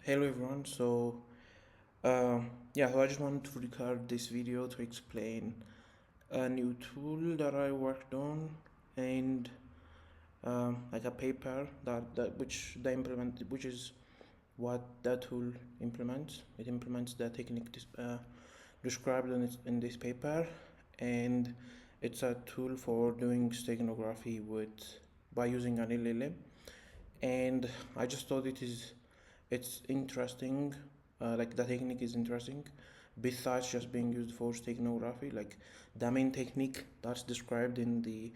Hello everyone. So I just wanted to record this video to explain a new tool that I worked on and like a paper which is what that tool implements. It implements the technique described in this paper, and it's a tool for doing steganography by using an LLM. And I just thought it's interesting, like the technique is interesting besides just being used for steganography. Like the main technique that's described in the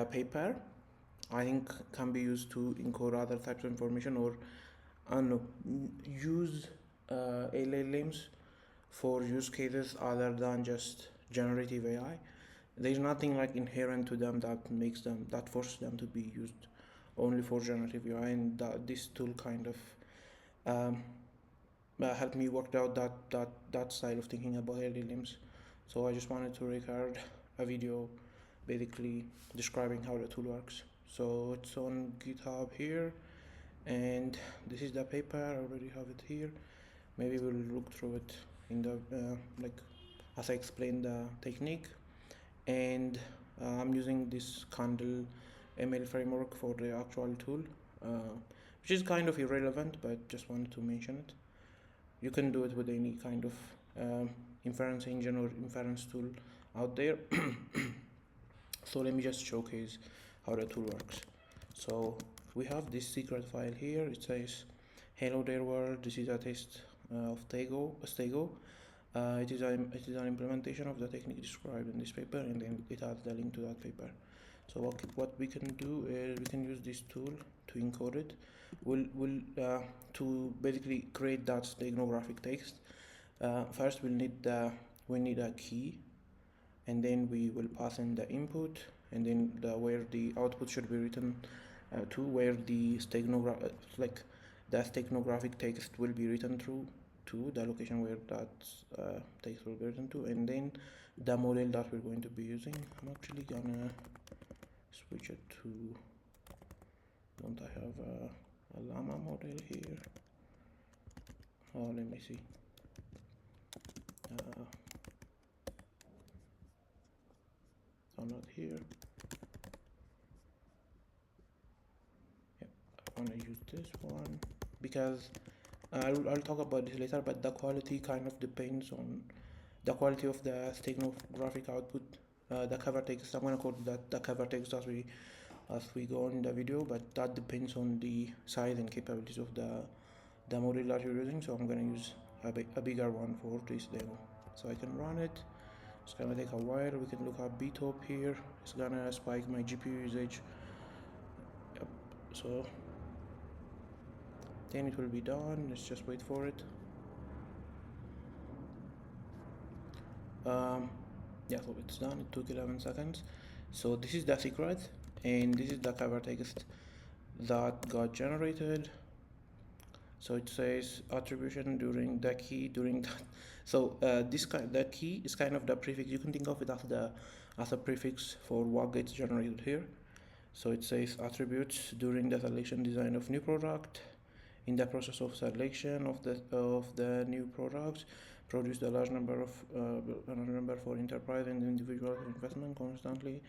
paper, I think can be used to encode other types of information, or I don't know, use LLMs for use cases other than just generative AI. There's nothing like inherent to them that forces them to be used only for generative AI, and this tool kind of um, helped me work out that style of thinking about LLMs. So I just wanted to record a video basically describing how the tool works. So it's on GitHub here, and this is the paper. I already have it here. Maybe we'll look through it in the like as I explain the technique. And I'm using this Candle ML framework for the actual tool, which is kind of irrelevant, but just wanted to mention it. You can do it with any kind of inference engine or inference tool out there. So let me just showcase how the tool works. So we have this secret file here. It says, "Hello there world. This is a test of Stego. It is an implementation of the technique described in this paper, and then it has the link to that paper." So what we can do is we can use this tool to encode it. We'll to basically create that steganographic text. First, we need a key, and then we will pass in the input, and then where the output should be written to, where the steganographic text will be written through to the location where that text will be written to, and then the model that we're going to be using. I'm actually gonna switch it to, don't I have a llama model here? Oh, let me see. I'm not here. Yep, I want to use this one because I'll talk about this later, but the quality kind of depends on the quality of the steganographic output. The cover text, I'm gonna call that the cover text as we go on in the video, but that depends on the size and capabilities of the model that you're using. So I'm gonna use a bigger one for this demo, so I can run it. It's gonna take a while. We can look at BTOP here. It's gonna spike my GPU usage. Yep. So then it will be done. Let's just wait for it. Yeah, so it's done. It took 11 seconds. So this is the secret, and this is the cover text that got generated. So it says attribution during the key during that. So the key is kind of the prefix. You can think of it as a prefix for what gets generated here. So it says attributes during the selection design of new product. In the process of selection of the new products, produced a large number for enterprise and individual investment constantly.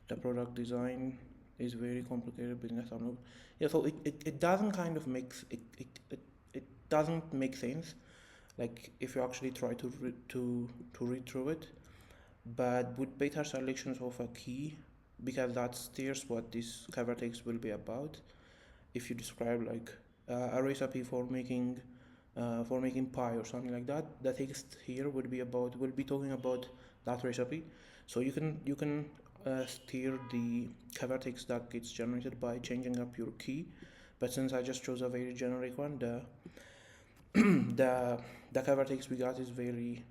The product design is very complicated business. Yeah, so it doesn't kind of it doesn't make sense, like if you actually try to read through it. But with better selections of a key, because that steers what this cover text will be about. If you describe like a recipe for making pie or something like that, the text here will be talking about that recipe. So you can steer the cover text that gets generated by changing up your key. But since I just chose a very generic one, the cover text we got is very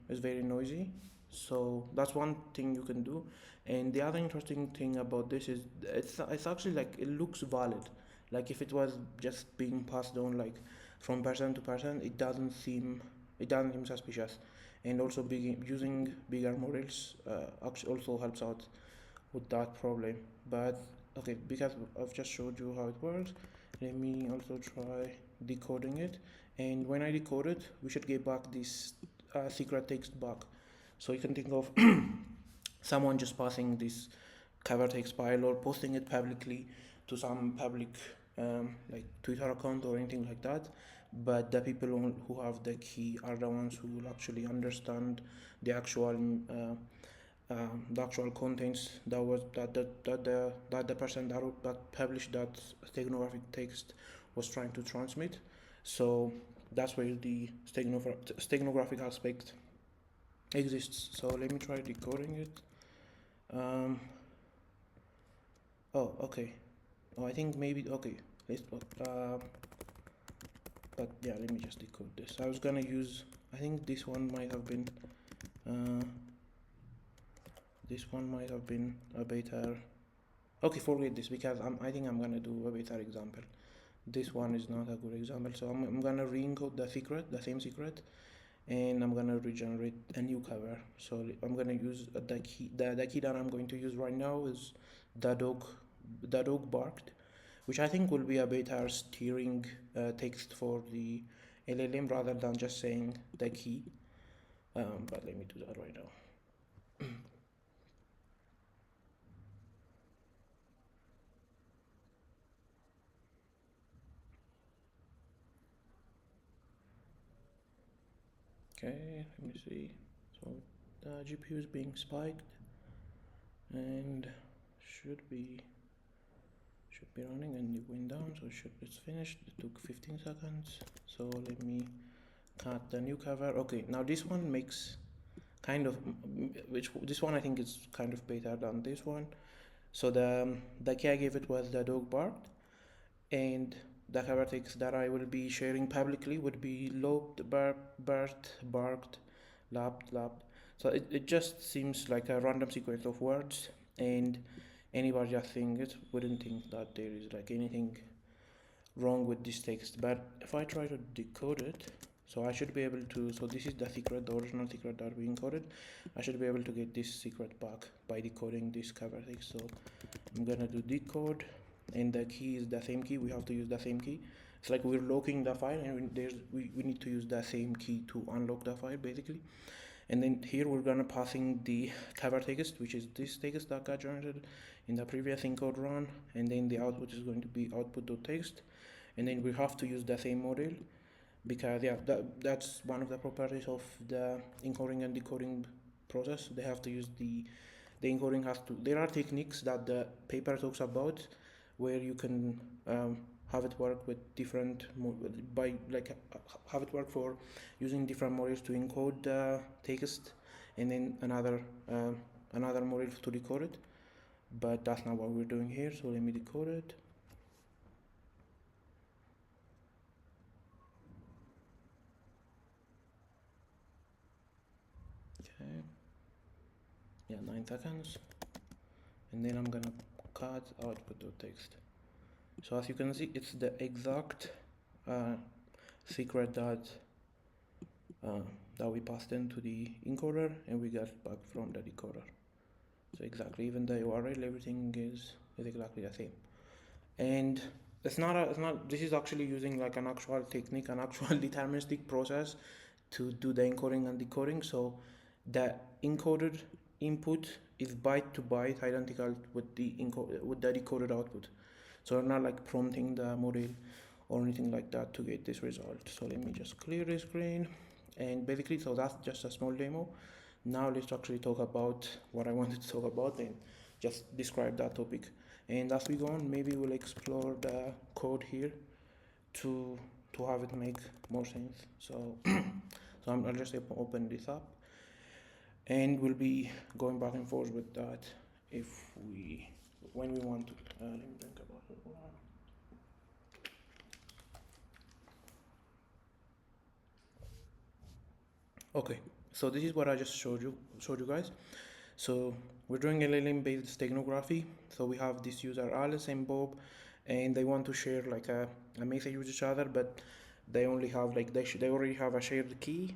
noisy. So that's one thing you can do. And the other interesting thing about this is it's actually like it looks valid. Like if it was just being passed on like from person to person, it doesn't seem suspicious. And also using bigger models actually also helps out with that problem. But okay, because I've just showed you how it works, let me also try decoding it, and when I decode it, we should get back this secret text back. So you can think of someone just passing this cover text file or posting it publicly to some public like Twitter account or anything like that, but the people who have the key are the ones who will actually understand the actual the actual contents that was that the person that published that steganographic text was trying to transmit. So that's where the steganographic aspect exists. So let me try decoding it. Oh, okay. Oh, I think maybe okay. Let's but yeah, let me just decode this. I was gonna use, I think this one might have been a better, okay, forget this, because I think I'm gonna do a better example. This one is not a good example, so I'm gonna re-encode the same secret, and I'm gonna regenerate a new cover. So I'm gonna use the key that I'm going to use right now is the dog barked, which I think will be a better steering text for the LLM rather than just saying the key. But let me do that right now. Okay, let me see. So the GPU is being spiked and should be running, and it went down, so it's finished. It took 15 seconds. So let me cut the new cover. Okay, now this one makes kind of this one I think is kind of better than this one. So the key I gave it was the dog barked, and the cover text that I will be sharing publicly would be loped, barked, lapped. So it just seems like a random sequence of words, and anybody just seeing it wouldn't think that there is like anything wrong with this text. But if I try to decode it, so I should be able to, so this is the secret, the original secret that we encoded. I should be able to get this secret back by decoding this cover text. So I'm gonna do decode, and the key is the same key. We have to use the same key. It's like we're locking the file, and we need to use the same key to unlock the file basically. And then here we're gonna passing the cover text, which is this text that got generated in the previous encode run, and then the output is going to be output.text, and then we have to use the same model, because yeah, that's one of the properties of the encoding and decoding process. They have to use the encoding has to, there are techniques that the paper talks about where you can have it work with different by like have it work for using different models to encode the text, and then another model to decode it, but that's not what we're doing here. So let me decode it. Okay, yeah, 9 seconds, and then I'm gonna cut output.text. So as you can see, it's the exact secret that we passed into the encoder, and we got back from the decoder. So exactly, even the URL, everything is exactly the same. And it's not this is actually using like an actual technique, an actual deterministic process to do the encoding and decoding. So the encoded input is byte to byte identical with the decoded output. So we're not like prompting the model or anything like that to get this result. So let me just clear the screen, and basically, so that's just a small demo. Now let's actually talk about what I wanted to talk about and just describe that topic. And as we go on, maybe we'll explore the code here to have it make more sense. So I'll just open this up, and we'll be going back and forth with that when we want to. Let me think about it. Okay, so this is what I just showed you guys. So we're doing LLM based steganography. So we have this user Alice and Bob, and they want to share like a message with each other, but they only have like they already have a shared key,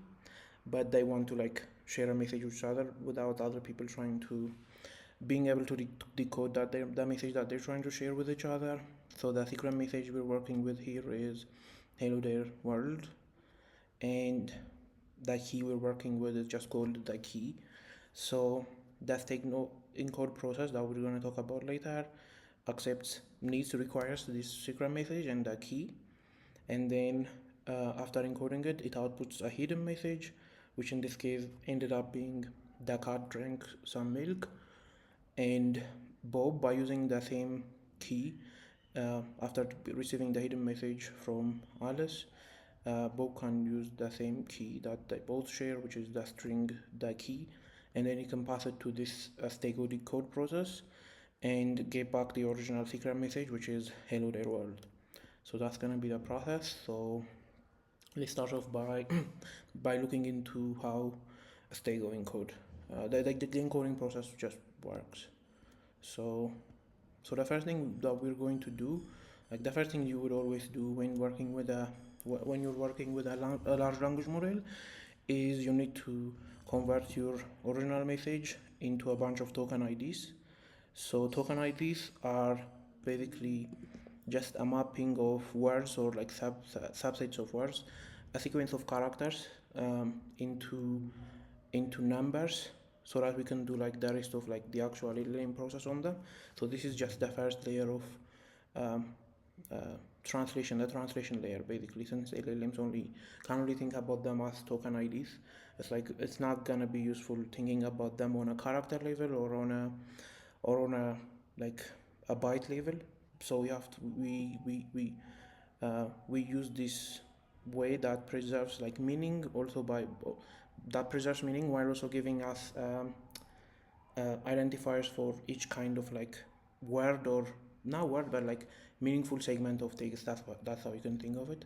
but they want to like share a message with each other without other people trying to being able to decode the message that they're trying to share with each other. So the secret message we're working with here is hello there world, and the key we're working with is just called the key. So the encode process that we're going to talk about later requires this secret message and the key, and then after encoding it, it outputs a hidden message, which in this case ended up being the cat drank some milk. And Bob, by using the same key, after receiving the hidden message from Alice, Bob can use the same key that they both share, which is the string, the key, and then he can pass it to this stego decode process and get back the original secret message, which is hello there world. So that's gonna be the process. So let's start off by by looking into how stego encode. The encoding process just works. So the first thing that we're going to do, like the first thing you would always do when you're working with a large language model, is you need to convert your original message into a bunch of token IDs. So token IDs are basically just a mapping of words, or like subsets of words, a sequence of characters into numbers, so that we can do like the rest of like the actual LLM process on them. So this is just the first layer of um, translation, the translation layer basically, since LLMs can only think about them as token IDs. It's not gonna be useful thinking about them on a character level or on a like a byte level. So we use this way that preserves like meaning, that preserves meaning while also giving us identifiers for each kind of like word, or not word but like meaningful segment of text. That's how you can think of it.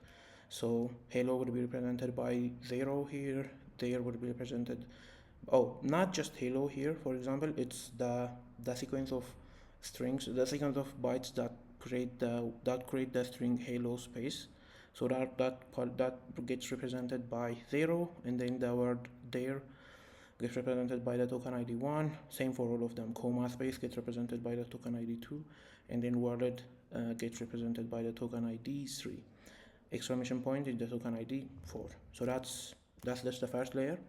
So hello would be represented by 0 here, there would be represented, not just hello here, for example, it's the sequence of strings, the sequence of bytes that create the string hello space. So that gets represented by 0, and then the word there gets represented by the token ID 1. Same for all of them. Comma space gets represented by the token ID 2, and then worded gets represented by the token ID 3. Exclamation point is the token ID 4. So that's just the first layer.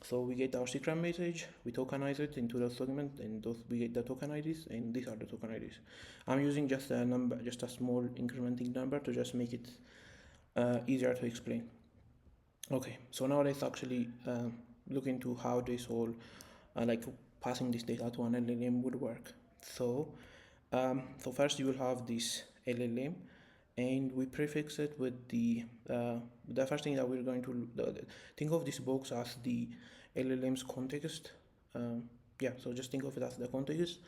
So we get our secret message, we tokenize it into the segment, and we get the token IDs, and these are the token IDs. I'm using just a small incrementing number to just make it easier to explain. Okay, so now let's actually look into how this whole like passing this data to an LLM would work. So first you will have this LLM, and we prefix it with the first thing that we're going to think of this box as the LLM's context. So just think of it as the context,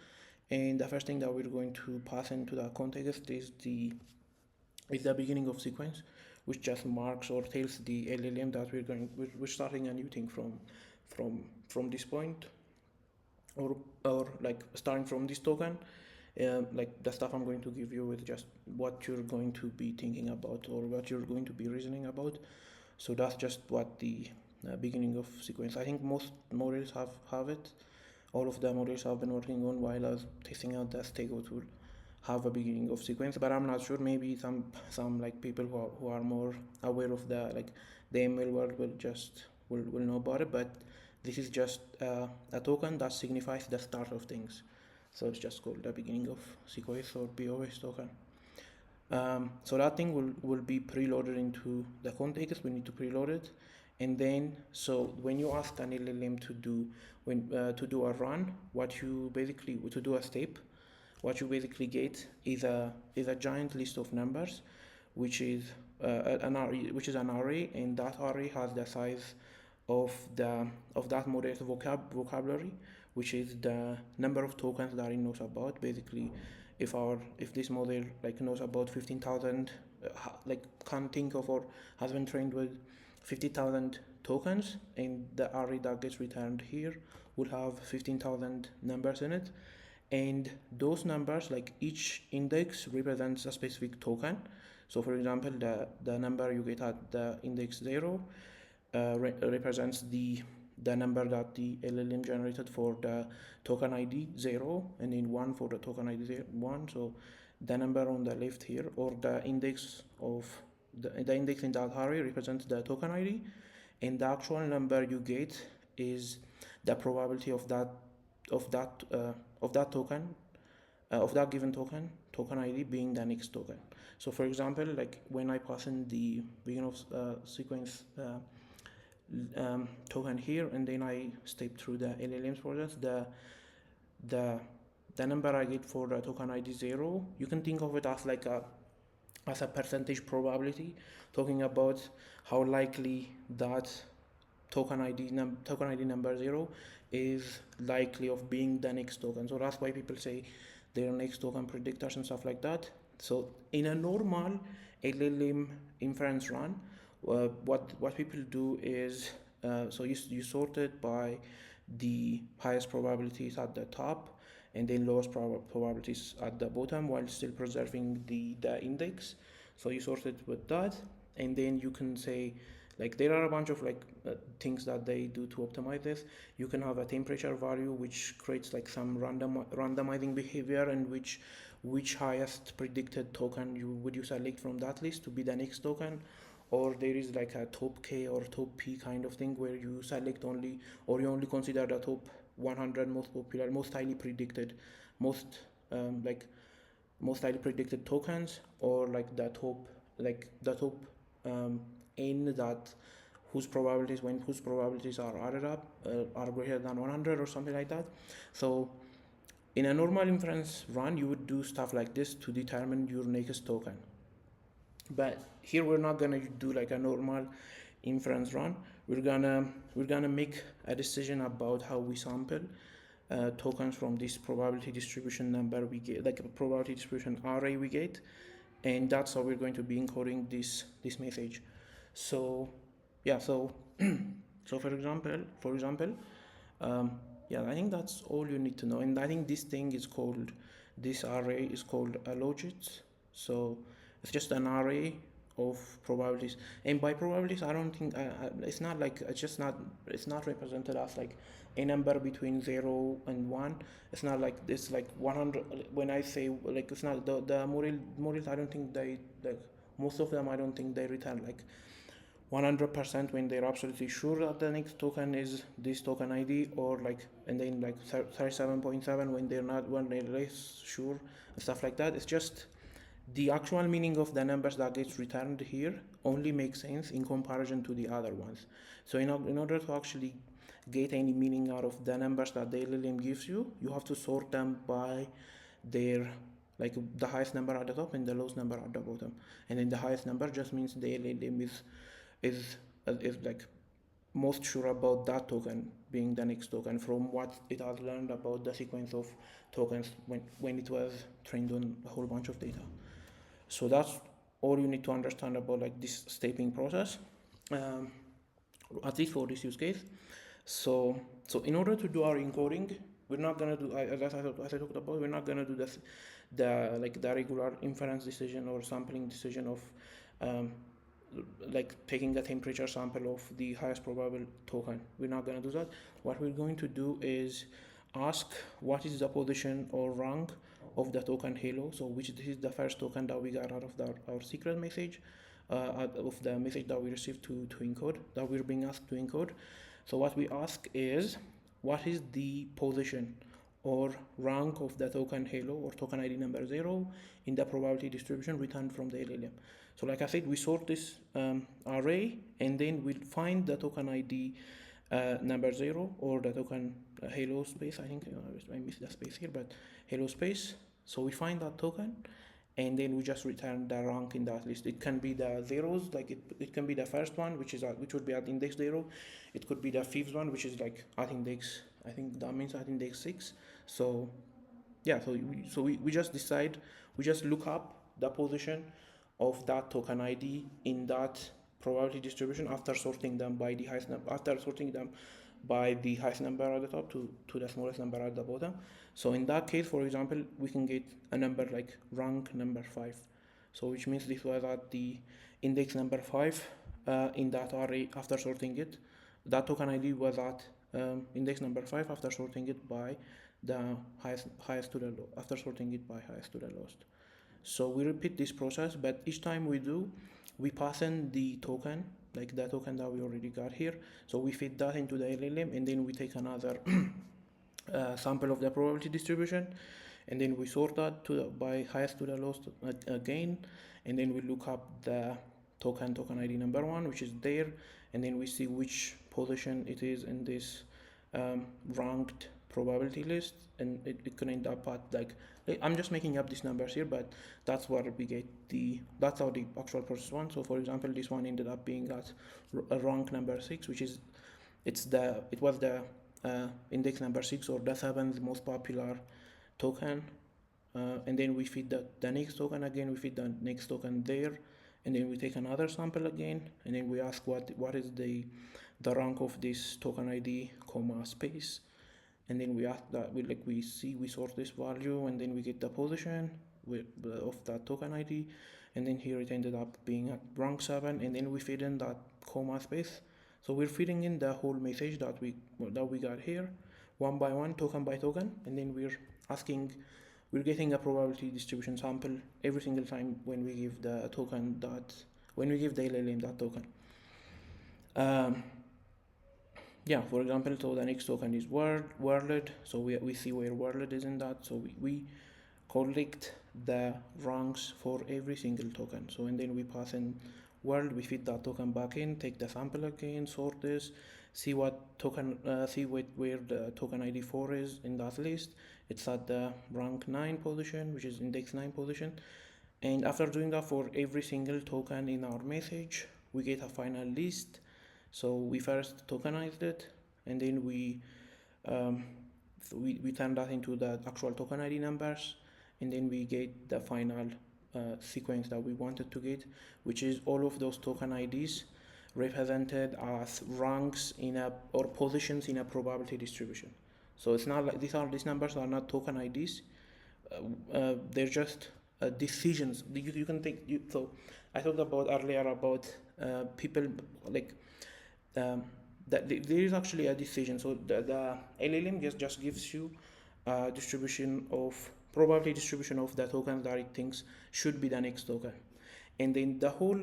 and the first thing that we're going to pass into that context is the beginning of sequence, which just marks or tells the LLM that we're starting a new thing from this point, or like starting from this token. Like the stuff I'm going to give you is just what you're going to be thinking about or what you're going to be reasoning about. So that's just what the beginning of sequence. I think most models have it. All of the models I've been working on while I was testing out the Stego tool have a beginning of sequence, but I'm not sure. Maybe some like people who are more aware of the ML world will know about it. But this is just a token that signifies the start of things. So it's just called the beginning of sequence, or BOS token. So that thing will be preloaded into the context. We need to preload it, and then so when you ask an LLM to do a run, to do a step, what you basically get is a giant list of numbers, which is an array, and that array has the size of that model's vocabulary, which is the number of tokens that it knows about. Basically, if this model knows about 15,000, can think of or has been trained with 50,000 tokens, and the array that gets returned here will have 15,000 numbers in it, and those numbers, each index represents a specific token. So for example, the number you get at the index 0 represents the number that the LLM generated for the token ID 0, and then 1 for the token ID 1. So the number on the left here, or the index of the index in that array represents the token ID, and the actual number you get is the probability of that token of that given token ID being the next token. So for example, like when I pass in the beginning of sequence token here, and then I step through the LLM's process, the number I get for the token ID 0, you can think of it as like a percentage probability, talking about how likely that token ID number 0 is likely of being the next token. So that's why people say they're next token predictors and stuff like that. So in a normal LLM inference run, what people do is so you sort it by the highest probabilities at the top and then lowest probabilities at the bottom, while still preserving the index. So you sort it with that, and then you can say, like, there are a bunch of things that they do to optimize this. You can have a temperature value which creates like some randomizing behavior, and which highest predicted token would you select from that list to be the next token. Or there is like a top K or top P kind of thing, where you select only, or you only consider the top 100 most popular, most highly predicted highly predicted tokens, or like the top n that whose probabilities are added up are greater than 100 or something like that. So in a normal inference run, you would do stuff like this to determine your next token. But here we're not gonna do like a normal inference run. We're gonna make a decision about how we sample tokens from this probability distribution number we get, like a probability distribution array we get, and that's how we're going to be encoding this message. So yeah, so so for example, yeah, I think that's all you need to know. And I think this array is called a logit. So it's just an array of probabilities, and by probabilities I don't think it's not represented as like a number between 0 and 1. It's not like this, like 100. When I say, like, it's not the models, I don't think they, like, most of them, I don't think they return like 100% when they're absolutely sure that the next token is this token ID, or like, and then like 37.7 when they're less sure and stuff like that. It's just the actual meaning of the numbers that gets returned here only makes sense in comparison to the other ones. So in order to actually get any meaning out of the numbers that the LLM gives you, you have to sort them by their, like, the highest number at the top and the lowest number at the bottom. And then the highest number just means the LLM is like most sure about that token being the next token from what it has learned about the sequence of tokens when it was trained on a whole bunch of data. So that's all you need to understand about like this stepping process, at least for this use case. So in order to do our encoding, we're not gonna do, as I talked about, we're not gonna do the regular inference decision or sampling decision of like taking a temperature sample of the highest probable token. We're not gonna do that. What we're going to do is ask what is the position or rank of the token halo. So this is the first token that we got out of our secret message, of the message that we received to encode, that we're being asked to encode. So what we ask is, what is the position or rank of the token halo or token ID number 0 in the probability distribution returned from the LLM. So like I said, we sort this array, and then we'll find the token ID number 0, or the token halo space. I think I missed the space here, but halo space. So we find that token, and then we just return the rank in that list. It can be the zeros, like it can be the first one, which would be at index 0. It could be the fifth one, which is like at index, I think that means at index 6. So yeah, so we just decide, we just look up the position of that token ID in that probability distribution after sorting them by the highest number, at the top to the smallest number at the bottom. So in that case, for example, we can get a number like rank number 5. So which means this was at the index number 5 in that array after sorting it. That token ID was at index number 5 after sorting it by the highest to the low, after sorting it by highest to the lowest. So we repeat this process, but each time we do, we pass in the token, like the token that we already got here. So we feed that into the LLM, and then we take another sample of the probability distribution, and then we sort that by highest to the lowest again, and then we look up the token ID number 1, which is there, and then we see which position it is in this ranked probability list, and it can end up at like I'm just making up these numbers here, but that's where we get that's how the actual process went. So for example, this one ended up being at rank number 6, which is it was the index number 6, or the 7th most popular token, and then we feed the next token again, we feed the next token there, and then we take another sample again, and then we ask what is the rank of this token ID comma space, and then we ask that we sort this value, and then we get the position of that token ID, and then here it ended up being at rank 7, and then we feed in that comma space. So we're feeding in the whole message that we got here, one by one, token by token, and then we're getting a probability distribution sample every single time when we give the LLM that token. Yeah, for example, so the next token is world, so we see where world is in that, so we collect the ranks for every single token. So and then we pass in world, we feed that token back in, take the sample again, sort this, see what token, where the token ID 4 is in that list. It's at the rank 9 position, which is index 9 position. And after doing that for every single token in our message, we get a final list. So we first tokenized it, and then we turn that into the actual token ID numbers, and then we get the final sequence that we wanted to get, which is all of those token IDs represented as ranks or positions in a probability distribution. So it's not like these numbers are not token IDs. They're just decisions. You can think. So I talked about earlier about people like that there is actually a decision. So the LLM just gives you a probability distribution of the tokens that it thinks should be the next token, and then the whole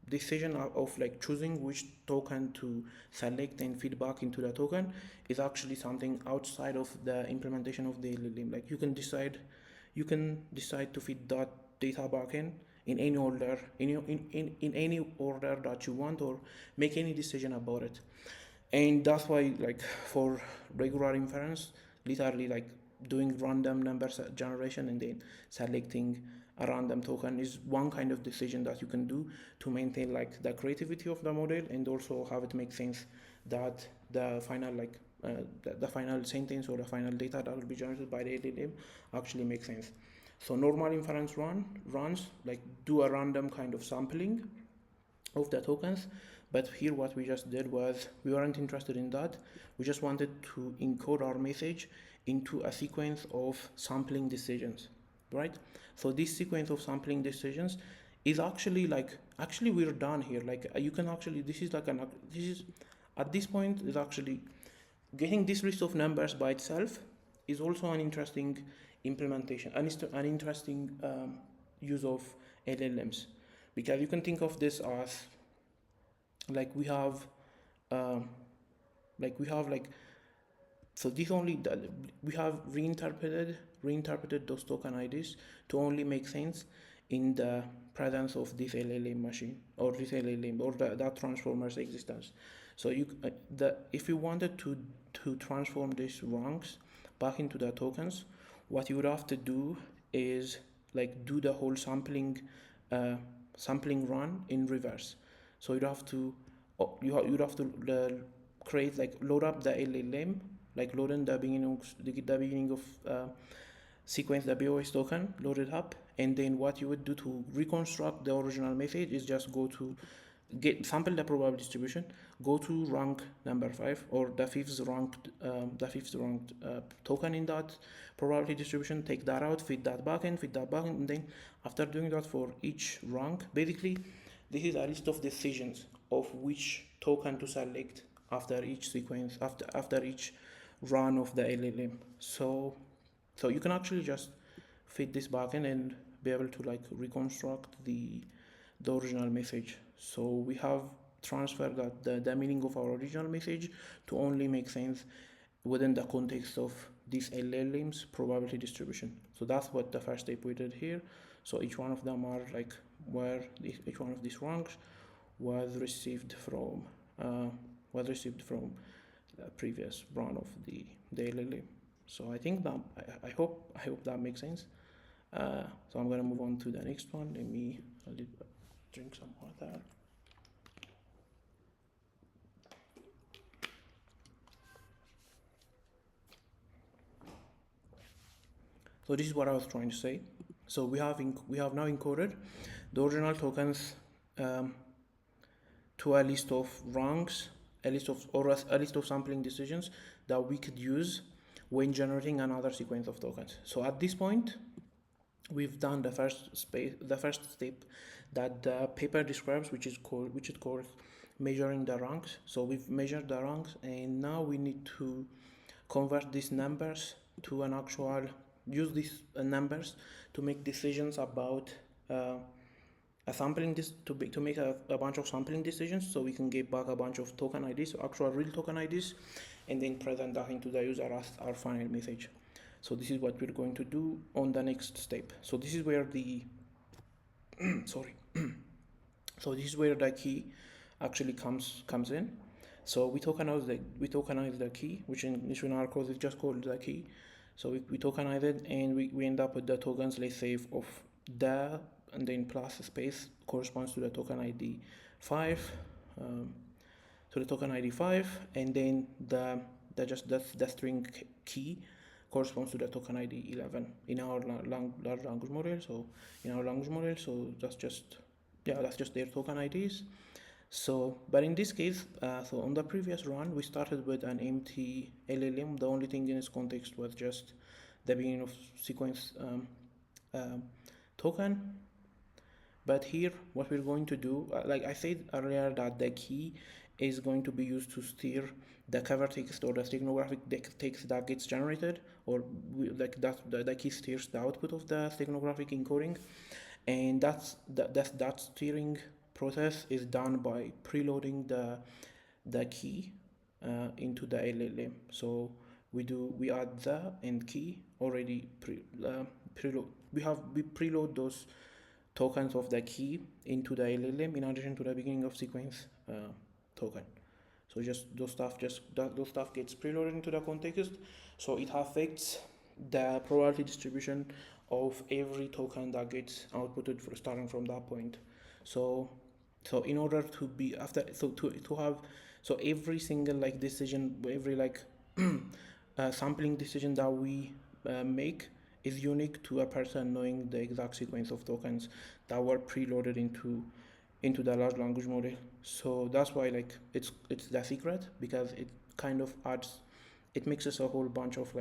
decision of choosing which token to select and feed back into the token is actually something outside of the implementation of the LLM. Like you can decide to feed that data back in any order, in any order that you want, or make any decision about it. And that's why for regular inference, literally doing random number generation and then selecting a random token is one kind of decision that you can do to maintain the creativity of the model, and also have it make sense that the final the final sentence or the final data that will be generated by the LLM actually makes sense. So normal inference runs do a random kind of sampling of the tokens, but here what we just did was we weren't interested in that. We just wanted to encode our message into a sequence of sampling decisions, right? So this sequence of sampling decisions is actually we're done here. You can actually, this is at this point is actually getting this list of numbers by itself is also an interesting implementation, an interesting use of LLMs, because you can think of this as we have so this only we have reinterpreted those token IDs to only make sense in the presence of this LLM machine, or this LLM, or that transformer's existence. So if you wanted to transform these ranks back into the tokens, what you would have to do is do the whole sampling run in reverse. So you'd have to create load up the LLM, load in the beginning of sequence the BOS token, load it up, and then what you would do to reconstruct the original message is just go to sample the probability distribution, go to rank number 5, or the fifth ranked token in that probability distribution, take that out, feed that back in, and then after doing that for each rank, basically this is a list of decisions of which token to select after each sequence, after each run of the LLM. So you can actually just feed this back in, and be able to like reconstruct the original message. So we have transferred the meaning of our original message to only make sense within the context of this LLM's probability distribution. So that's what the first step we did here. So each one of them are like where each one of these ranks was received from the previous run of the LLM. So I think that I hope that makes sense. So I'm gonna move on to the next one. Let me drink some water. So this is what I was trying to say. So we have now encoded the original tokens to a list of ranks, a list of sampling decisions that we could use when generating another sequence of tokens. So at this point, we've done the first step that the paper describes, which is called measuring the ranks. So we've measured the ranks, and now we need to convert these numbers to an actual, use these numbers to make decisions about a sampling to make a bunch of sampling decisions, so we can get back a bunch of token IDs, actual real token IDs, and then present that into the user as our final message. So this is what we're going to do on the next step. So this is where the sorry. So this is where the key actually comes in. So we tokenize the key, which in our code is just called the key. So we tokenize it, and we end up with the tokens, let's say, of the, and then plus space corresponds to the token ID 5, to the token ID 5, and then the string key corresponds to the token ID 11 in our large language model. So that's just their token IDs. So, but in this case, so on the previous run, we started with an empty LLM. The only thing in its context was just the beginning of sequence token. But here, what we're going to do, like I said earlier, that the key is going to be used to steer the cover text or the steganographic text that gets generated, or the key steers the output of the steganographic encoding, and that steering process is done by preloading the key into the LLM. So we add the and key already preload. We preload those tokens of the key into the LLM in addition to the beginning of sequence token. So just those stuff gets preloaded into the context, so it affects the probability distribution of every token that gets outputted starting from that point. So in order to be to have every single decision, every sampling decision that we make is unique to a person knowing the exact sequence of tokens that were preloaded into the large language model. So that's why it's the secret, because it kind of it mixes a whole bunch of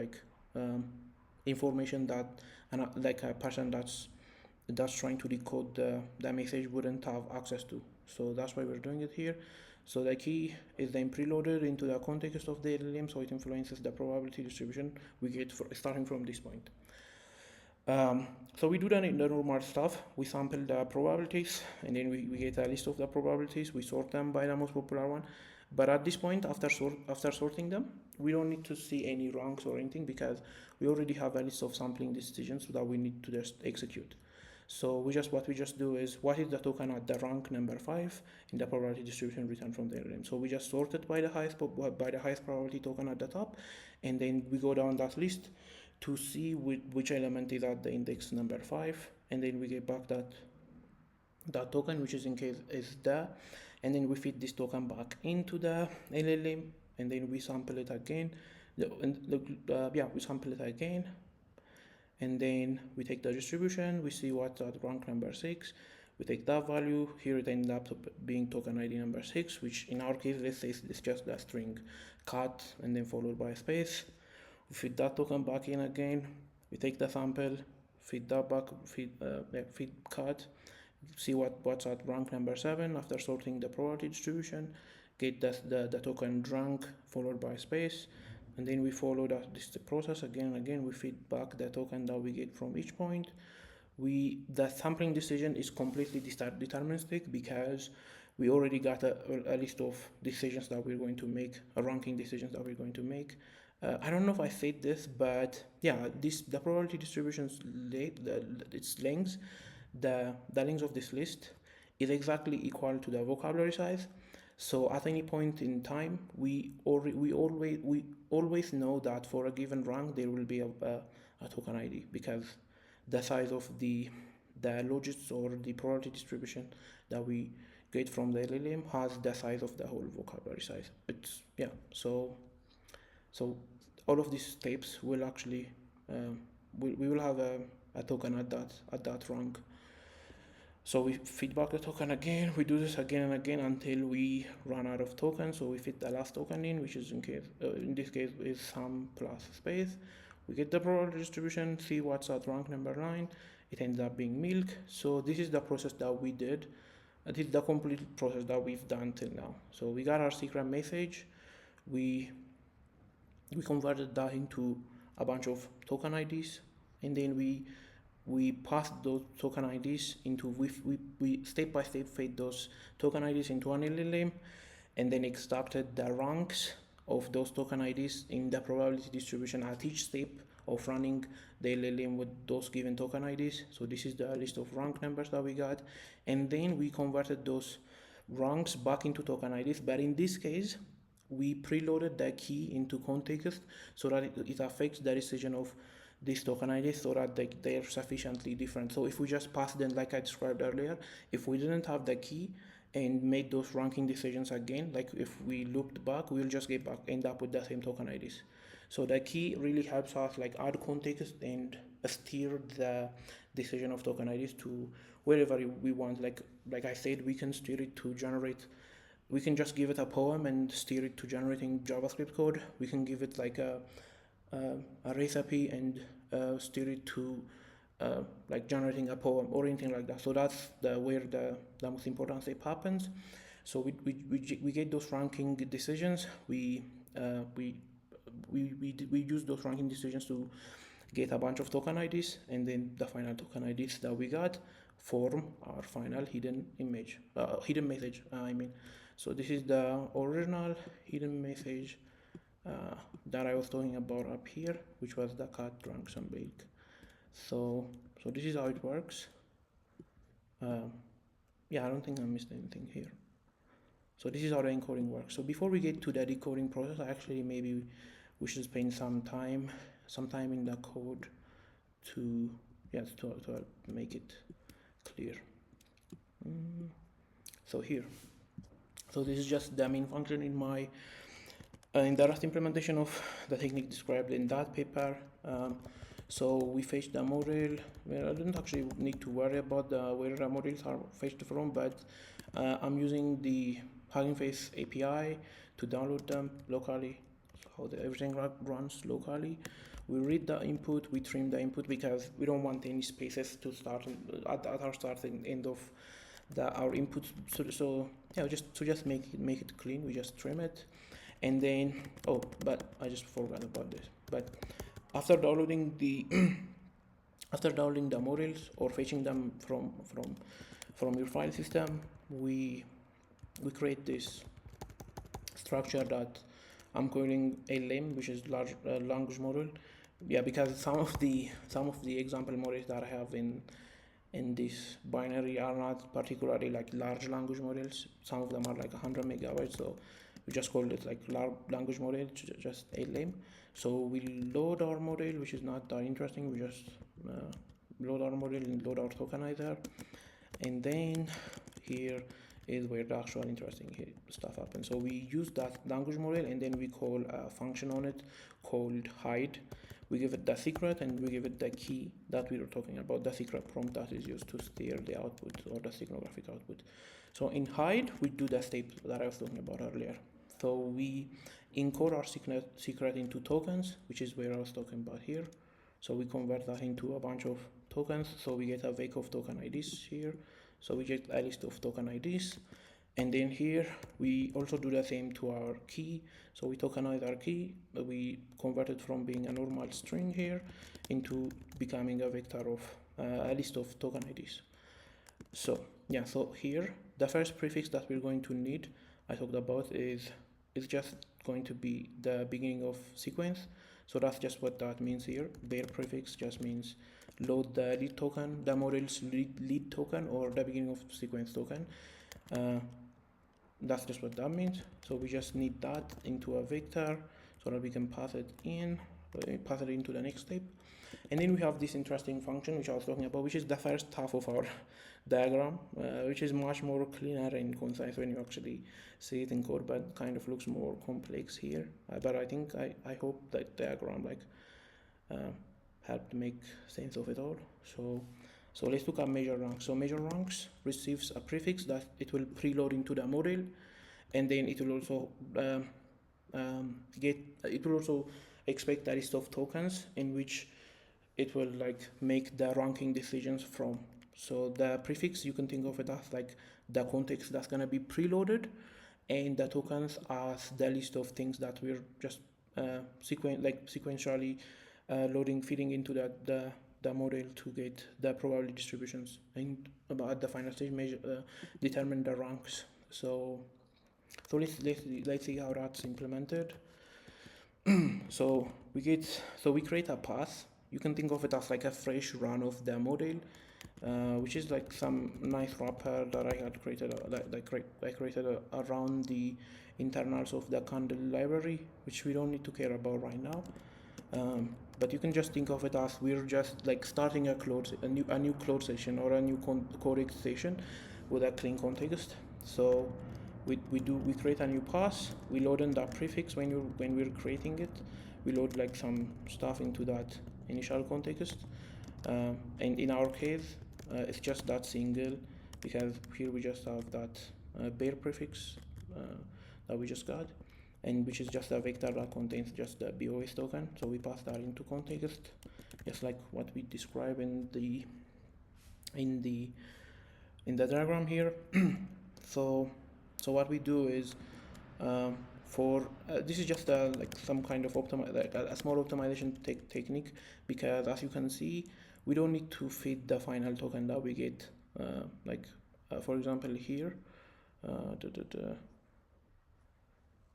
information that a person that's trying to decode the message wouldn't have access to. So that's why we're doing it here. So the key is then preloaded into the context of the LLM, so it influences the probability distribution we get starting from this point. So we do the normal stuff. We sample the probabilities, and then we get a list of the probabilities. We sort them by the most popular one. But at this point, after sorting them, we don't need to see any ranks or anything, because we already have a list of sampling decisions that we need to just execute. So what we just do is, what is the token at the rank number 5 in the probability distribution returned from the LLM? So we just sort it by the highest probability token at the top, and then we go down that list to see which element is at the index number 5, and then we get back that token, which is in case is the, and then we feed this token back into the LLM, and then we sample it again. We sample it again, and then we take the distribution. We see what's at rank number 6. We take that value. Here it ends up being token ID number 6, which in our case, let's say it's just the string cat and then followed by a space. We feed that token back in again. We take the sample, feed that back, feed cat, see what's at rank number 7 after sorting the probability distribution, get the token rank followed by space, and then we follow this process again and again. We feed back the token that we get from each point. the sampling decision is completely deterministic because we already got a list of decisions that we're going to make, a ranking decisions that we're going to make. I don't know if I said this, but yeah, the probability distribution's its length, the length of this list is exactly equal to the vocabulary size. So at any point in time, we always know that for a given rank there will be a token ID, because the size of the logits or the probability distribution that we get from the LLM has the size of the whole vocabulary size. It's yeah. So all of these steps will actually we will have a token at that rank. So we feedback the token again. We do this again and again until we run out of tokens. So we fit the last token in, which is in this case is sum plus space. We get the probability distribution, see what's at rank number 9. It ends up being milk. So this is the process that we did. This is the complete process that we've done till now. So we got our secret message. We converted that into a bunch of token IDs, and then we passed those token IDs into, we step by step fed those token IDs into an LLM, and then extracted the ranks of those token IDs in the probability distribution at each step of running the LLM with those given token IDs. So this is the list of rank numbers that we got, and then we converted those ranks back into token IDs, but in this case we preloaded the key into context so that it affects the decision of these token IDs, so that they are sufficiently different. So if we just pass them like I described earlier, if we didn't have the key and made those ranking decisions again, like if we looped back, we'll just end up with the same token IDs. So the key really helps us like add context and steer the decision of token IDs to wherever we want. Like I said, we can steer it to generate. We can just give it a poem and steer it to generating JavaScript code. We can give it like a recipe and steer it to like generating a poem or anything like that. So that's where the most important step happens. So we get those ranking decisions. We use those ranking decisions to get a bunch of token IDs, and then the final token IDs that we got form our final hidden message. I mean. So this is the original hidden message that I was talking about up here, which was the cat drank some milk. So this is how it works. Yeah, I don't think I missed anything here. So this is how the encoding works. So before we get to the decoding process, actually maybe we should spend some time in the code to make it clear. So here. So this is just the main function in my in the Rust implementation of the technique described in that paper. So we fetch the model. Well, I don't actually need to worry about where the models are fetched from, but I'm using the Hugging Face API to download them locally. So everything runs locally. We read the input, we trim the input because we don't want any spaces to start at our start and end of our input. So yeah, just make it clean. We just trim it, and then but I just forgot about this. But after downloading the models or fetching them from your file system, we create this structure that I'm calling LLM, which is large language model. Yeah, because some of the example models that I have in this binary are not particularly like large language models. Some of them are like 100 megabytes, so we just called it like large language model, just LLM. So we load our model, which is not that interesting. We just load our model and load our tokenizer, and then here is where the actual interesting stuff happens. So we use that language model, and then we call a function on it called hide. We give it the secret, and we give it the key that we were talking about, the secret prompt that is used to steer the output or the steganographic output. So in hide, we do the step that I was talking about earlier. So we encode our secret into tokens, which is where I was talking about here. So we convert that into a bunch of tokens. So we get a vec of token IDs here. So we get a list of token IDs. And then here, we also do the same to our key. So we tokenize our key, we convert it from being a normal string here into becoming a vector of a list of token IDs. So yeah, so here the first prefix that we're going to need, I talked about, is just going to be the beginning of sequence. So that's just what that means here. Bear prefix just means load the lead token, the model's lead token, or the beginning of sequence token. That's just what that means. So we just need that into a vector so that we can pass it into the next step. And then we have this interesting function which I was talking about, which is the first half of our diagram, which is much more cleaner and concise when you actually see it in code, but kind of looks more complex here. But I think I hope that diagram helped make sense of it all. So let's look at measure ranks. So measure ranks receives a prefix that it will preload into the model, and then it will also expect a list of tokens in which it will make the ranking decisions from. So the prefix, you can think of it as like the context that's gonna be preloaded, and the tokens as the list of things that we're just sequentially feeding into the model to get the probability distributions, and at the final stage determine the ranks. So let's see how that's implemented. So we create a path. You can think of it as like a fresh run of the model, which is like some nice wrapper that I had created, I created around the internals of the candle library, which we don't need to care about right now. But you can just think of it as we're just like starting a new closed session or a new codec session with a clean context. So we create a new path, we load in that prefix when we're creating it, we load like some stuff into that initial context, and in our case it's just that single, because here we just have that bear prefix that we just got, and which is just a vector that contains just the BOS token. So we pass that into context, just like what we describe in the diagram here. So what we do is, this is just some kind of a small optimization technique, because as you can see, we don't need to feed the final token that we get. For example here,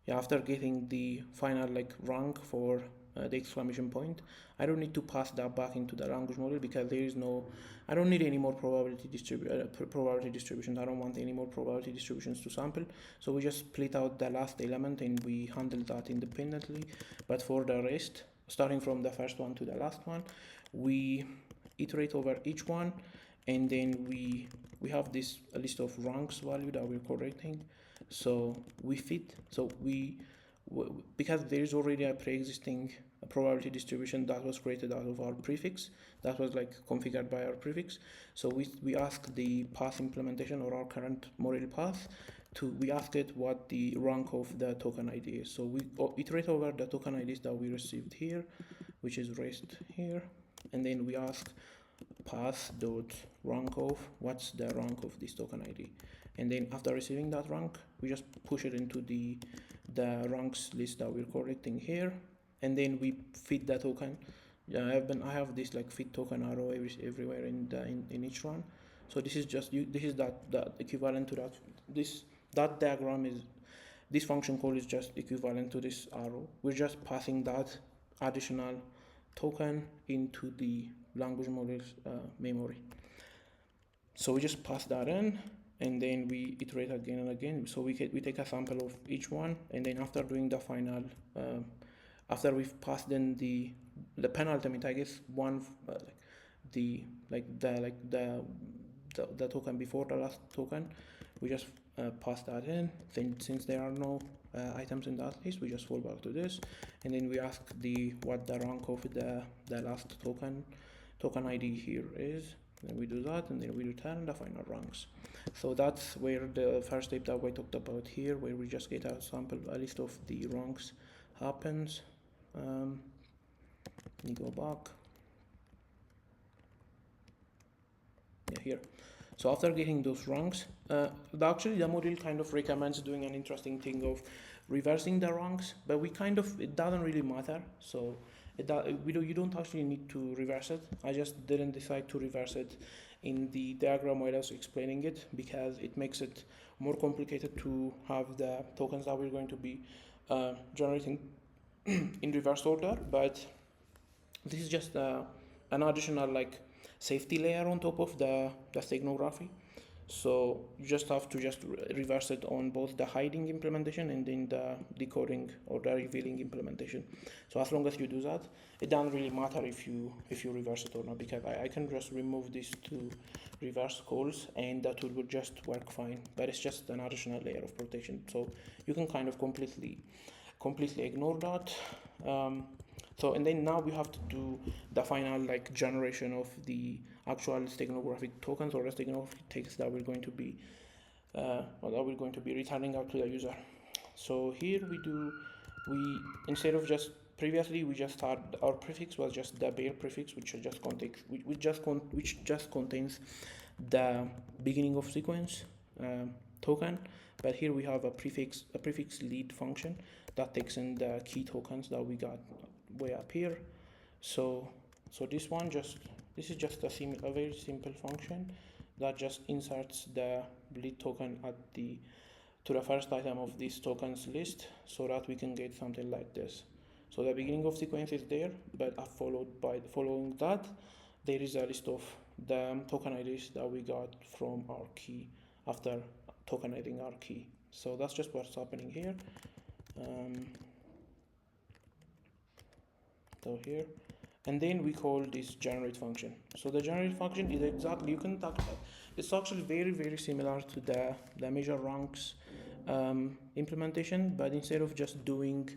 after getting the final rank for the exclamation point, I don't need to pass that back into the language model, because I don't need any more probability distributions. I don't want any more probability distributions to sample. So we just split out the last element and we handle that independently. But for the rest, starting from the first one to the last one, we iterate over each one, and then we have this list of ranks value that we're correcting. So we fit, because there is already a pre-existing probability distribution that was created out of our prefix, that was configured by our prefix. So we ask the path implementation, or our current model path, we ask it what the rank of the token ID is. So we iterate over the token IDs that we received here, which is rest here, and then we ask path dot rank of what's the rank of this token ID. And then after receiving that rank, we just push it into the ranks list that we're correcting here, and then we feed the token. I have this feed token arrow everywhere in each run. So this is that equivalent to that. That diagram is, this function call is just equivalent to this arrow. We're just passing that additional token into the language model's memory. So we just pass that in, and then we iterate again and again. So we take a sample of each one, and then after doing the final, after we've passed in the penultimate, I guess the token before the last token, we just pass that in. Then since there are no items in that list, we just fall back to this, and then we ask what the rank of the last token ID here is. Then we do that, and then we return the final ranks. So that's where the first step that we talked about here, where we just get a list of the ranks, happens. Let me go back. Yeah, here. So after getting those ranks, actually the model kind of recommends doing an interesting thing of reversing the ranks, but it doesn't really matter. So You don't actually need to reverse it. I just didn't decide to reverse it in the diagram while I was explaining it, because it makes it more complicated to have the tokens that we're going to be generating in reverse order. But this is just an additional like safety layer on top of the steganography. So you just have to just reverse it on both the hiding implementation and then the decoding or the revealing implementation. So as long as you do that, it doesn't really matter if you reverse it or not, because I can just remove these two reverse calls and that will just work fine. But it's just an additional layer of protection. So you can kind of completely ignore that. So and then now we have to do the final like generation of the actual steganographic tokens or the steganographic text that we're going to be returning out to the user. So here we instead of just previously we just had our prefix was just the bare prefix, which just contains the beginning of sequence token. But here we have a prefix lead function that takes in the key tokens that we got way up here. So this is just a very simple function that just inserts the lead token to the first item of this tokens list, so that we can get something like this. So the beginning of sequence is there, but following that there is a list of the token IDs that we got from our key after tokenizing our key. So that's just what's happening here. So here, and then we call this generate function. So the generate function is exactly, it's actually very similar to the measure ranks implementation, but instead of just doing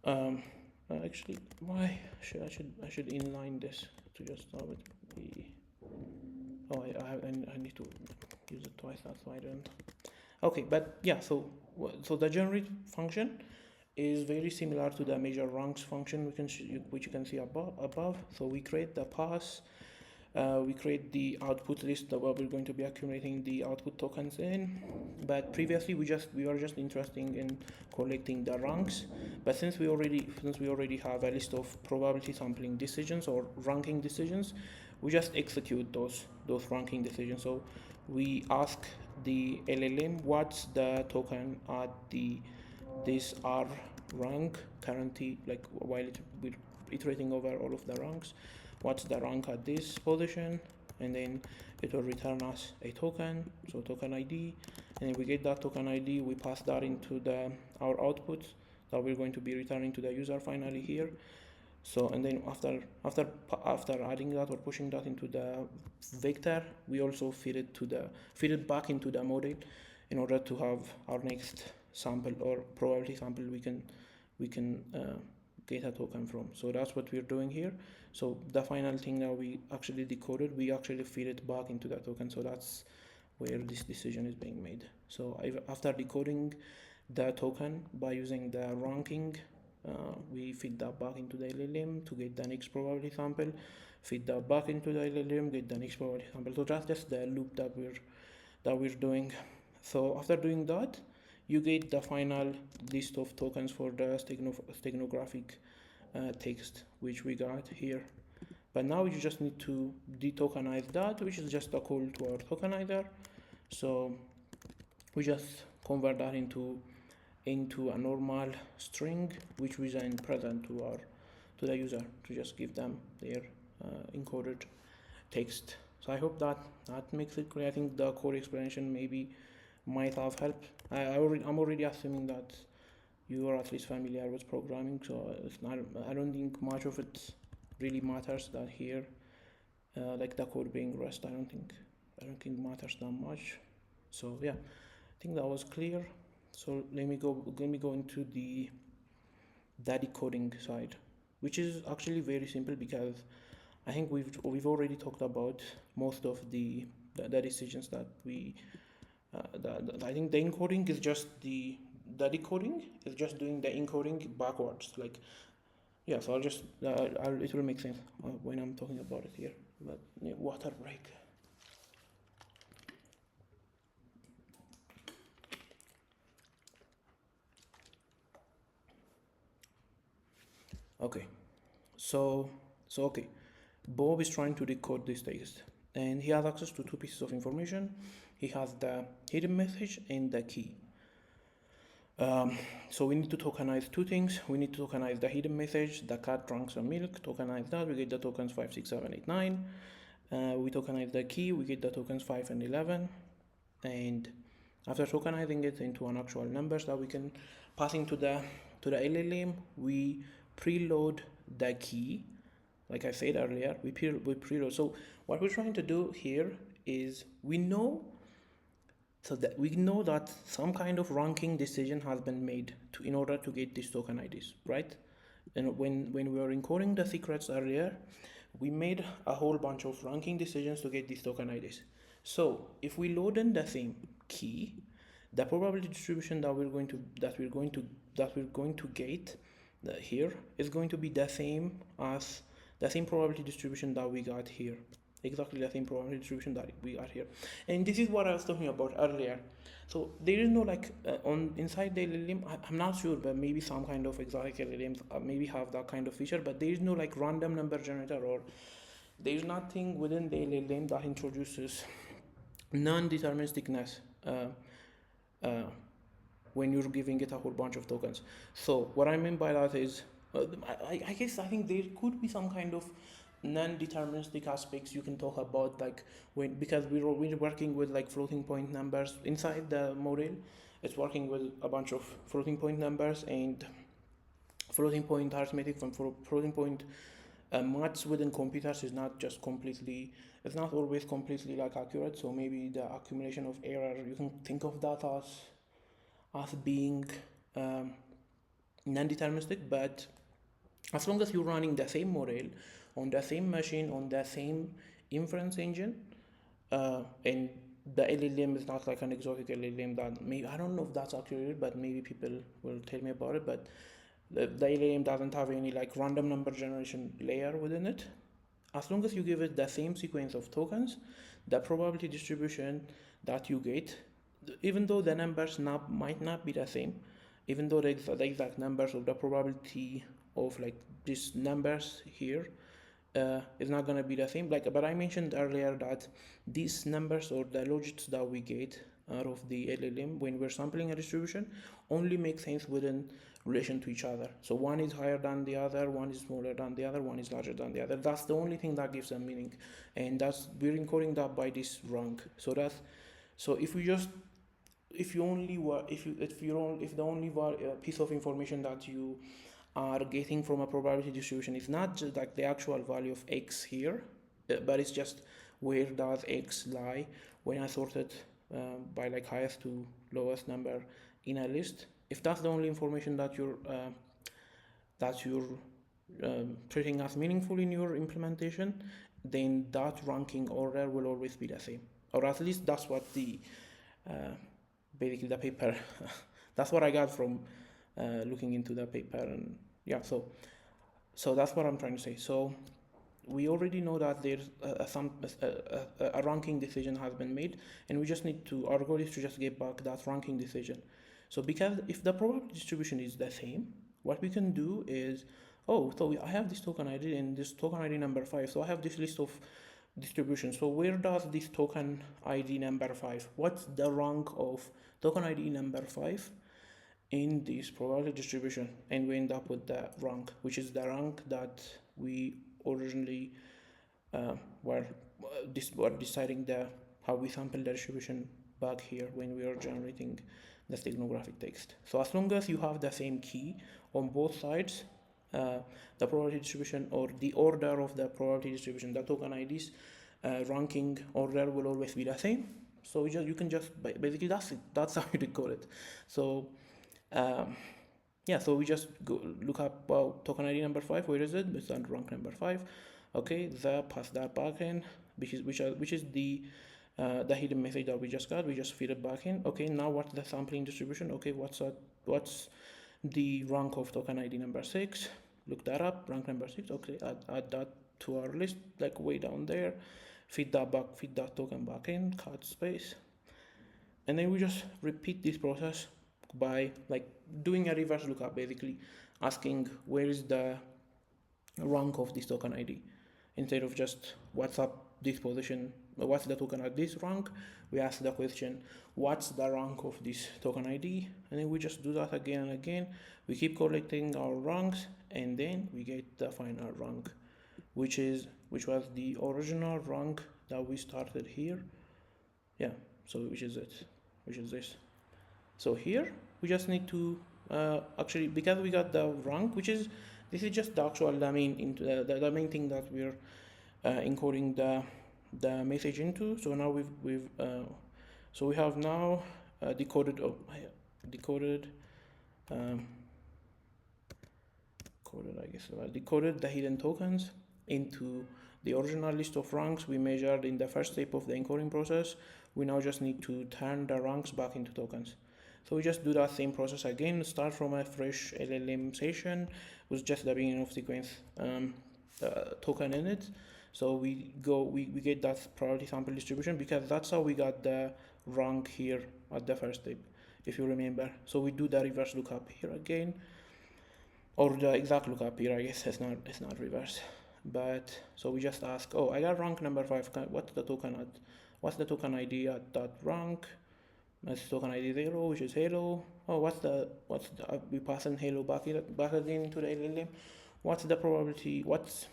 actually why I should inline this to just have it be, oh I need to use it twice, that's why I don't. Okay, but yeah, so the generate function is very similar to the measure ranks function which you can see above. So we create the pass, we create the output list that we're going to be accumulating the output tokens in. But previously we were just interested in collecting the ranks. But since we already have a list of probability sampling decisions or ranking decisions, we just execute those ranking decisions. So we ask the LLM what's the token at this R rank currently, like while we're iterating over all of the ranks, what's the rank at this position, and then it will return us a token, so token ID, and then we get that token ID, we pass that into our output that we're going to be returning to the user finally here. So and then after adding that or pushing that into the vector, we also feed it back into the model in order to have our next sample or probability sample we can get a token from. So that's what we're doing here. So the final thing that we actually decoded, we actually feed it back into the token. So that's where this decision is being made. So after decoding the token by using the ranking, we feed that back into the LLM to get the next probability sample, feed that back into the LLM, get the next probability sample. So that's just the loop that we're doing. So after doing that, you get the final list of tokens for the steganographic text, which we got here. But now you just need to detokenize that, which is just a call to our tokenizer. So we just convert that into a normal string, which we then present to the user to just give them their encoded text. So I hope that makes it clear. I think the code explanation maybe might have helped. I'm already assuming that you are at least familiar with programming, so I don't think much of it really matters that here, like the code being Rust. I don't think matters that much. So yeah, I think that was clear. So let me go into the decoding side, which is actually very simple, because I think we've already talked about most of the decisions that we I think the encoding is just the decoding is just doing the encoding backwards, like yeah. So it will make sense when I'm talking about it here. But yeah, water break. Okay, So okay, Bob is trying to decode this text, and he has access to two pieces of information. He has the hidden message and the key. So we need to tokenize two things. We need to tokenize the hidden message, the cat drank some milk. Tokenize that, we get the tokens 5, 6, 7, 8, 9. We tokenize the key, we get the tokens 5 and 11. And after tokenizing it into an actual numbers that we can pass into the LLM, we preload the key. Like I said earlier, we preload. So what we're trying to do here is we know that some kind of ranking decision has been made in order to get these token IDs, right? And when we were encoding the secrets earlier, we made a whole bunch of ranking decisions to get these token IDs. So if we load in the same key, the probability distribution that we're going to get here is going to be the same as the same probability distribution that we got here. Exactly the same probability distribution that we got here. And this is what I was talking about earlier. So there is no on inside the LLM, I'm not sure, but maybe some kind of exotic LLMs maybe have that kind of feature, but there is no random number generator, or there is nothing within the LLM that introduces non-deterministicness when you're giving it a whole bunch of tokens. So what I mean by that is, I think there could be some kind of non-deterministic aspects you can talk about, because we're working with floating point numbers inside the model. It's working with a bunch of floating point numbers, and floating point arithmetic from floating point maths within computers is not always completely accurate. So maybe the accumulation of error, you can think of that as being non-deterministic. But as long as you're running the same model on the same machine, on the same inference engine, and the LLM is not like an exotic LLM that maybe, I don't know if that's accurate, but maybe people will tell me about it, but the LLM doesn't have any random number generation layer within it. As long as you give it the same sequence of tokens, the probability distribution that you get, even though the numbers might not be the same, even though the exact numbers of the probability of these numbers here is not going to be the same. But I mentioned earlier that these numbers, or the logits that we get out of the LLM when we're sampling a distribution, only make sense within relation to each other. So one is higher than the other, one is smaller than the other, one is larger than the other. That's the only thing that gives them meaning, and we're encoding that by this rank. So if the only piece of information that you are getting from a probability distribution is not just the actual value of x here, but it's just where does x lie when I sort it by highest to lowest number in a list. If that's the only information that you're treating as meaningful in your implementation, then that ranking order will always be the same, or at least that's what basically the paper that's what I got from looking into the paper. And yeah, so that's what I'm trying to say. So we already know that there's a ranking decision has been made, and we just need our goal is to just get back that ranking decision. So because if the probability distribution is the same, what we can do is, I have this token ID and this token ID number 5, so I have this list of distributions. So where does this token ID number 5, what's the rank of token ID number 5 in this probability distribution? And we end up with the rank, which is the rank that we originally were deciding how we sample the distribution back here when we are generating the steganographic text. So as long as you have the same key on both sides, the probability distribution, or the order of the probability distribution, the token IDs ranking order will always be the same. So you can just basically that's how you decode it. So so we just go look up token ID number 5. Where is it? It's on rank number 5. Okay, pass that back in, which is the hidden message that we just got. We just feed it back in. Okay, now what's the sampling distribution? Okay, what's the rank of token ID number 6? Look that up, rank number 6. Okay, add that to our list, way down there. Feed that token back in, cut space, and then we just repeat this process by doing a reverse lookup, basically asking where is the rank of this token ID. Instead of just what's up this position, what's the token at this rank, we ask the question, what's the rank of this token ID? And then we just do that again and again. We keep collecting our ranks, and then we get the final rank, which was the original rank that we started here. Yeah, so which is this. So here we just need to actually, because we got the rank, this is just the actual the main thing that we're encoding the message into. So now we have now decoded the hidden tokens into the original list of ranks we measured in the first step of the encoding process. We now just need to turn the ranks back into tokens. So we just do that same process again, start from a fresh LLM session with just the beginning of sequence token in it. So we get that probability sample distribution, because that's how we got the rank here at the first step, if you remember. So we do the reverse lookup here again, or the exact lookup here, I guess it's not reverse. But so we just ask, oh, I got rank number 5, what's the token ID at that rank? That's token ID 0, which is hello. Oh, we pass in hello back again into the LLM. What's the probability? What's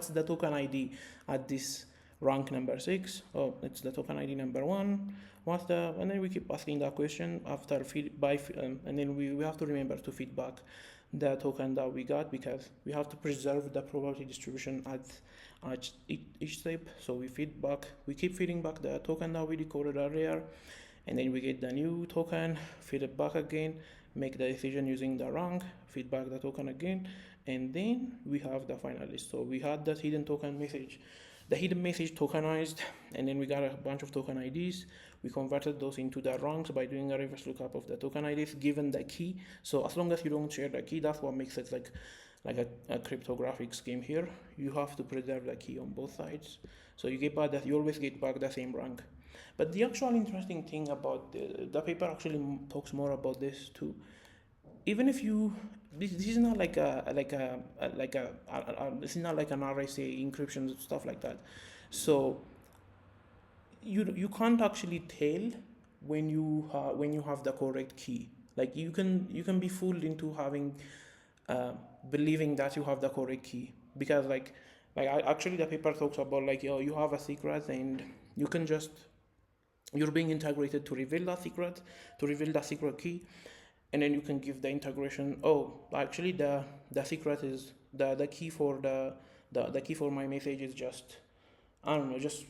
the token ID at this rank number 6? Oh, it's the token ID number 1. And then we keep asking that question after and then we have to remember to feed back the token that we got, because we have to preserve the probability distribution at each step. So we keep feeding back the token that we decoded earlier, and then we get the new token, feed it back again, make the decision using the rank, feed back the token again, and then we have the final list. So we had that hidden token message, the hidden message tokenized, and then we got a bunch of token IDs. We converted those into the ranks by doing a reverse lookup of the token IDs given the key. So as long as you don't share the key, that's what makes it like a cryptographic scheme here. You have to preserve the key on both sides. So you always get back the same rank. But the actual interesting thing about the paper actually talks more about this too. Even if this is not like this is not like an RSA encryption stuff like that. So you can't actually tell when you have the correct key. Like you can be fooled into having believing that you have the correct key, because actually the paper talks about you have a secret, and you're being integrated to reveal the secret key, and then you can give the integration, oh, actually the secret is the key for the key for my message is just, I don't know, just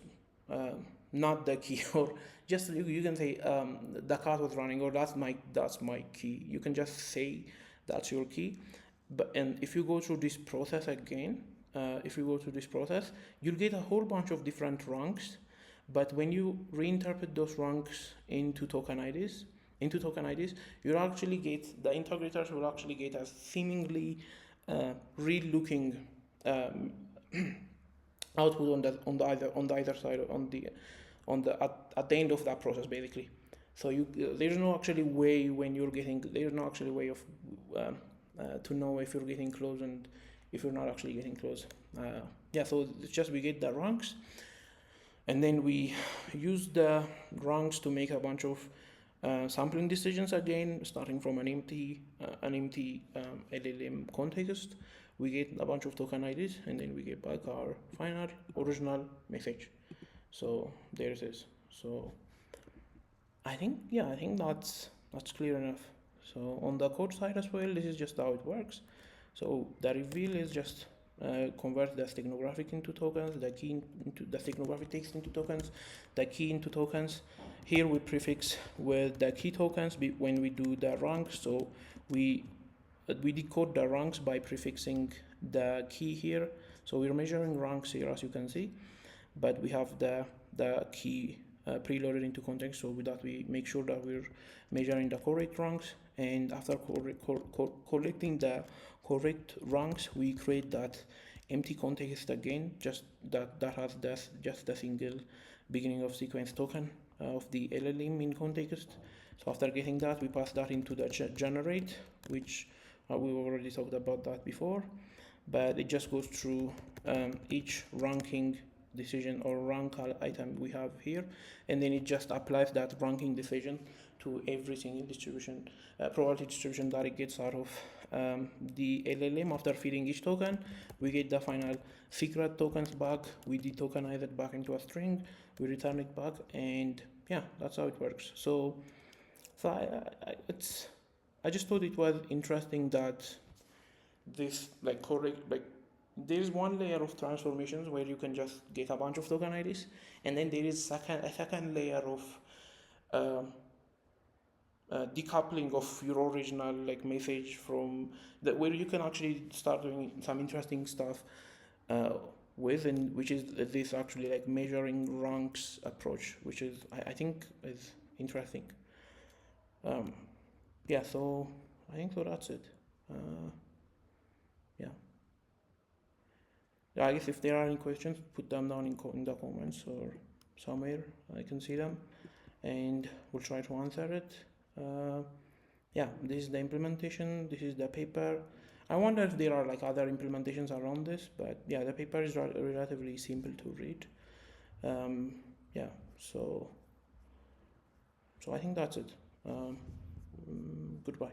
not the key, or just you can say the cat was running, or that's my key. You can just say that's your key. And if you go through this process again, you'll get a whole bunch of different ranks. But when you reinterpret those ranks into token IDs, you'll actually get, the integrators will actually get a seemingly real looking output on the either side, at the end of that process, basically. So there's no actually way of to know if you're getting close and if you're not actually getting close. So it's just we get the ranks, and then we use the ranks to make a bunch of sampling decisions again, starting from an empty LLM context. We get a bunch of token IDs, and then we get back our final original message. So there it is. So I think that's clear enough. So on the code side as well, this is just how it works. So the reveal is just convert the steganographic into tokens, the key into the steganographic text into tokens, the key into tokens. Here we prefix with the key tokens when we do the ranks. So we decode the ranks by prefixing the key here. So we're measuring ranks here, as you can see, but we have the key preloaded into context, so with that we make sure that we're measuring the correct ranks, and after collecting the correct ranks, we create that empty context again, just that has just the single beginning of sequence token of the LLM in context. So after getting that, we pass that into the generate, which we've already talked about that before. but it just goes through each ranking decision or rank item we have here, and then it just applies that ranking decision to every single distribution, probability distribution that it gets out of the LLM. After feeding each token, we get the final secret tokens back. We detokenize it back into a string, we return it back, and yeah, that's how it works. So I just thought it was interesting that this there's one layer of transformations where you can just get a bunch of token IDs, and then there is a second layer of decoupling of your original message from that, where you can actually start doing some interesting stuff with, and which is this actually measuring ranks approach, which is I think is interesting. Yeah, so I think so that's it. Yeah. I guess if there are any questions, put them down in the comments or somewhere I can see them, and we'll try to answer it. Yeah, this is the implementation. This is the paper. I wonder if there are other implementations around this, but yeah, the paper is relatively simple to read. Yeah, so I think that's it. Goodbye.